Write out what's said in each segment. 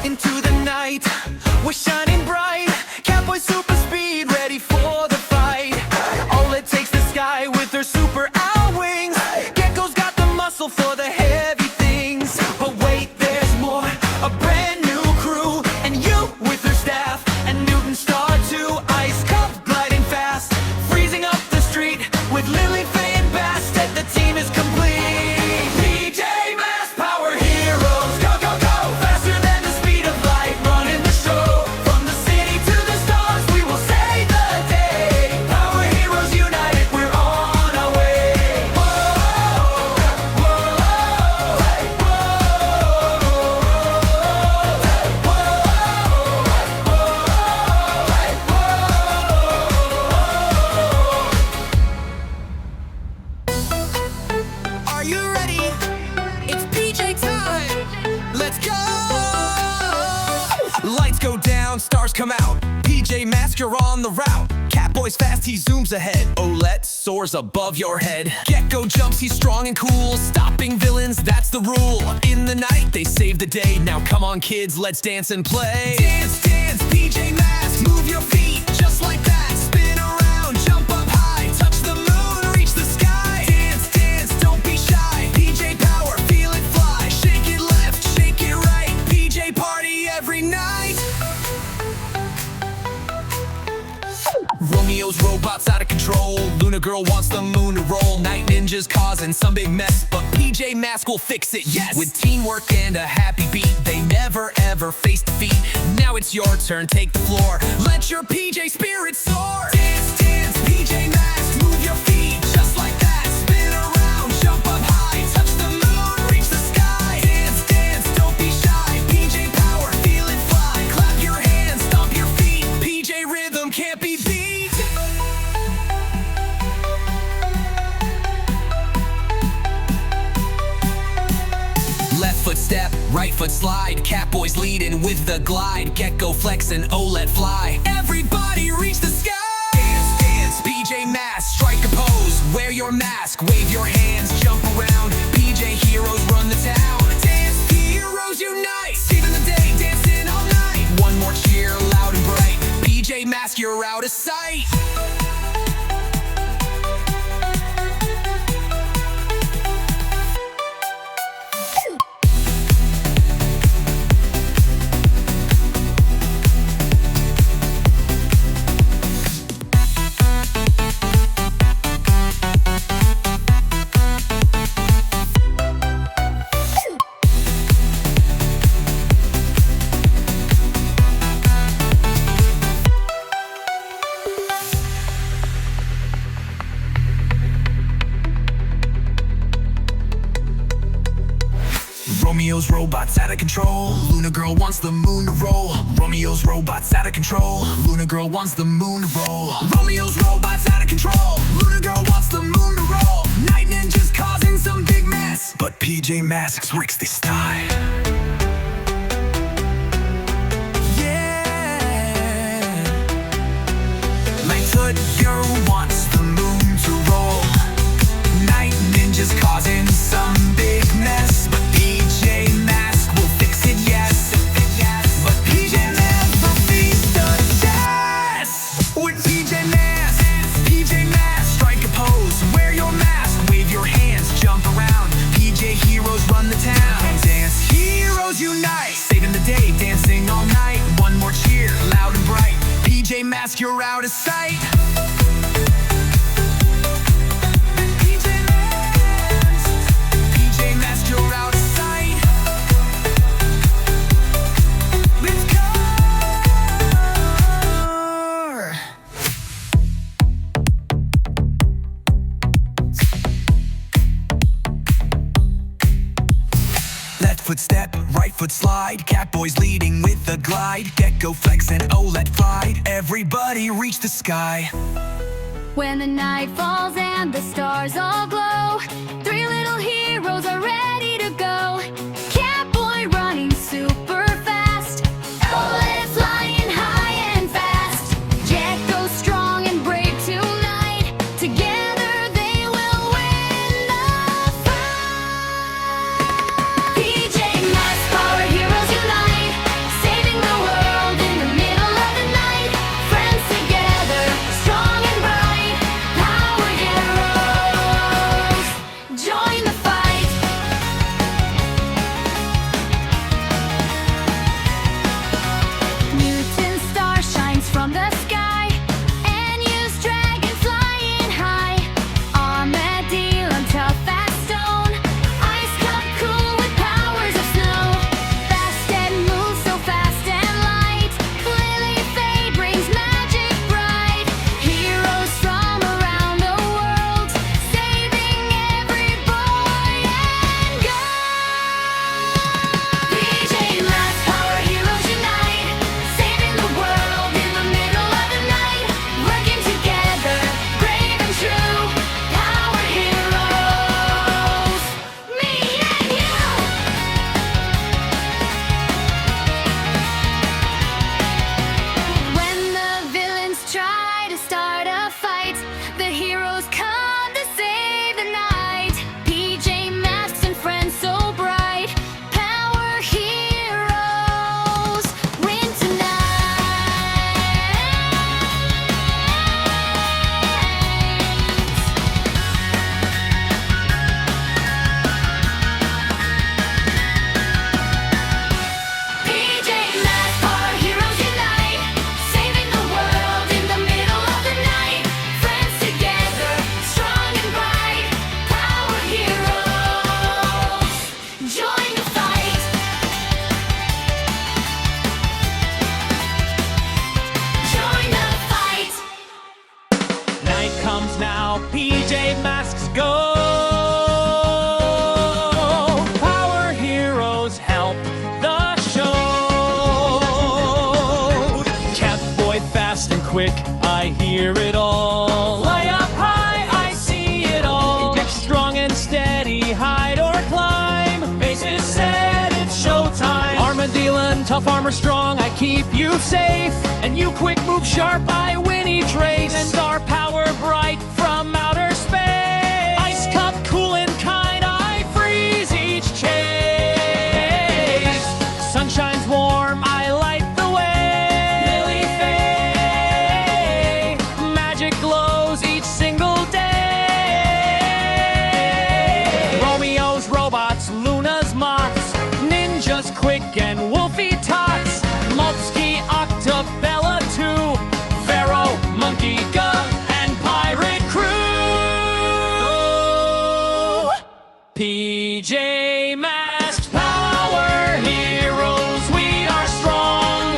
into the night. We're shining bright, Catboy super speed, ready for the fight. Owlette takes the sky with her super owl wings. Gekko's got the muscle for the heavy things. But wait, there's more, a brand new crew. And you with her staff, and Newton Star too. Ice Cup gliding fast, freezing up the street. With Lily, Faye, and Bastet, the team is complete. PJ Masks, power heroes, go, go, go. Faster than the speed of light, running the show. From the city to the stars, we will save the day. Power heroes united, we're on our way. Whoa, whoa, Are you ready? It's PJ time. Let's go! Lights go down, stars come out. PJ Masks, you're on the route. Catboy's fast, he zooms ahead. Owlette soars above your head. Gekko jumps, he's strong and cool. Stopping villains, that's the rule. In the night, they save the day. Now come on, kids, let's dance and play. Dance, dance, PJ Masks, move your feet just like that. Spin around, jump up high, touch the moon, reach the sky. Dance, dance, don't be shy. PJ power, feel it fly. Shake it left, shake it right. PJ party every night. Romeo's robots out of control. Luna Girl wants the moon to roll. Night ninjas causing some big mess, but PJ Masks will fix it, yes! With teamwork and a happy beat, they never ever face defeat. Now it's your turn, take the floor. Let your PJ spirit soar. Dance, dance, PJ Masks, move your feet just like that. Spin around, jump up high, touch the moon, reach the sky. Dance, dance, don't be shy. PJ power, feel it fly. Clap your hands, stomp your feet. PJ rhythm can't be beat. Left foot step, right foot slide. Catboy's leading with the glide. Gekko flex and Owlette fly. Everybody reach the sky. Dance, dance, PJ Masks, strike a pose. Wear your mask, wave your hands, jump around. PJ heroes run the town. Dance heroes unite, saving the day, dancing all night. One more cheer, loud and bright. PJ Masks, you're out of sight. Romeo's robots out of control. Luna Girl wants the moon to roll. Romeo's robots out of control. Luna Girl wants the moon to roll. Romeo's robots out of control. Luna Girl wants the moon to roll. Night ninjas causing some big mess, but PJ Masks works this style. Yeah. Lightfoot Girl wants the moon to roll. Night ninjas causing some big mess, but PJ Masks will fix it, yes. But PJ never beats the test. With PJ Masks, strike a pose. Wear your mask, wave your hands, jump around. PJ heroes run the town. Dance heroes unite, saving the day, dancing all night. One more cheer, loud and bright. PJ Masks, you're out of sight. Foot step, right foot slide. Catboy's leading with the glide. Gekko flex and Owlette fly. Everybody reach the sky. When the night falls and the stars all glow, three little heroes are ready to go. Catboy running super fast, Owlette flying high and fast. Gekko strong and brave tonight. Together they will win the fight. PJ Masks, power heroes unite, quick, I hear it all. Fly up high, I see it all. Get strong and steady, hide or climb. Faces set, it's showtime. Armadillo, tough armor strong, I keep you safe. And you quick, move sharp, I win each race. And star power bright from outer space. Ice cup cool and kind, I freeze each chase. Sun shines warm, I light the way. Lily Faye, magic glows each single day. Romeo's robots, Luna's moths, ninjas quick and wolfy tots. Moltski, Octabella too, Pharaoh, Monkey, Gug, and Pirate Crew. PJ Masks, power heroes, we are strong.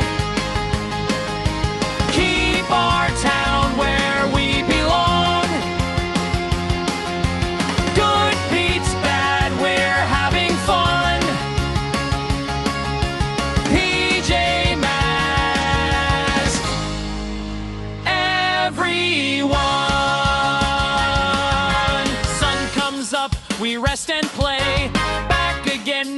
Keep our town where we belong. Good beats bad, we're having fun. PJ Masks, everyone. Sun comes up, we rest and play. Back again